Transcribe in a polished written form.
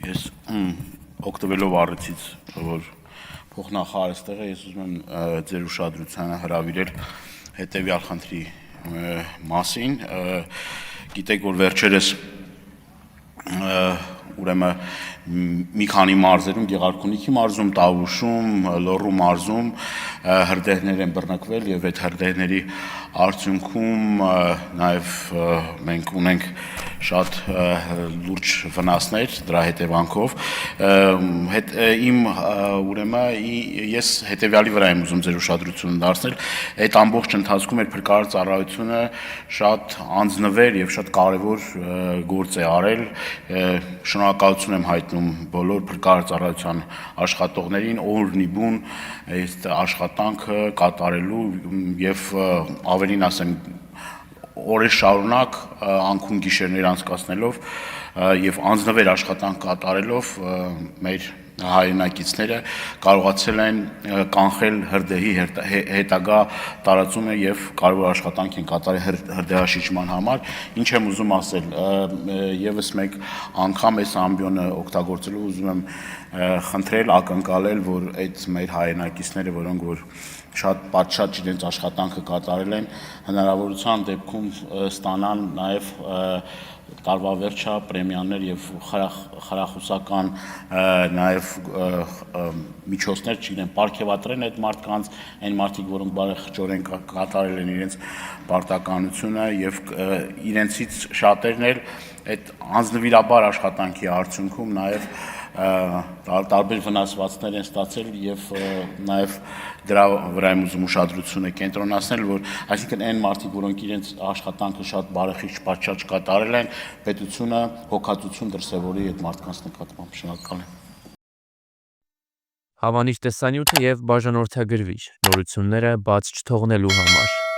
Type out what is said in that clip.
Ես օգտվելով առիթից, որ փոխնախարար այստեղ է, ես ուզում եմ ձեր ուշադրությանը հրավիրել հետևյալ խնդրի մասին։ Գիտեք, որ վերջերս ուրեմն մի քանի մարզերում, Գեղարքունիքի մարզում, Տավուշում, Լոռու մարզում հրդեհներ են բռնկվել եւ այդ հրդեհների արդյունքում նաև մենք ունենք շատ լուրջ վնասներ դրա հետևանքով իմ ուրեմն ես հետևյալի վրա եմ ուզում ձեր ուշադրությունը դարձնել այդ ամբողջ ընթացքում մեր փրկարար ծառայությունը շատ անձնվեր եւ շատ կարեւոր գործ է արել շնորհակալություն եմ հայտնում բոլոր փրկարար ծառայության աշխատողներին օրնիբուն այս աշխատանքը կատարելու եւ ավելին ասեմ օրեր շարունակ անկուն գիշերներ անցկացնելով եւ անձնվեր աշխատանք կատարելով մեր հայրենակիցները կարողացել են կանխել հրդեհի հետագա տարածումը եւ կարևոր աշխատանք են կատարել հրդեհաշիջման համար ինչ եմ ուզում ասել եւս մեկ անգամ այս ամբիոնը օգտագործելով ուզում եմ խնդրել ակնկալել որ այդ մեր հայրենակիցները որոնք որ շատ պատշաճ իրենց աշխատանքը կատարել են հնարավորության դեպքում ստանան նաև տարվա վերջա պրեմիաներ եւ խրախուսական նաև միջոցներ չգիտեմ ապարգևատրեն այդ մարդկանց այն մարդիկ որոնք բարեխճորեն կատարել են իրենց պարտականությունը եւ իրենցից շատերն էլ այդ անձնվիրաբար աշխատանքի արդյունքում նաև տարբեր վնասվածքներ են ստացել եւ նաեւ դրա վրա եմ ուզում ուշադրությունը կենտրոնացնել որ այսինքն այն մարդիկ որոնք իրենց աշխատանքը շատ բարեխիղճ պատշաճ կատարել են պետությունը հոգացություն դրսևորի այդ մարդկանց նկատմամբ շնորհակալ եմ Հավանիչ տեսանյութը եւ բաժանորդագրվիչ նորությունները բաց չթողնելու համար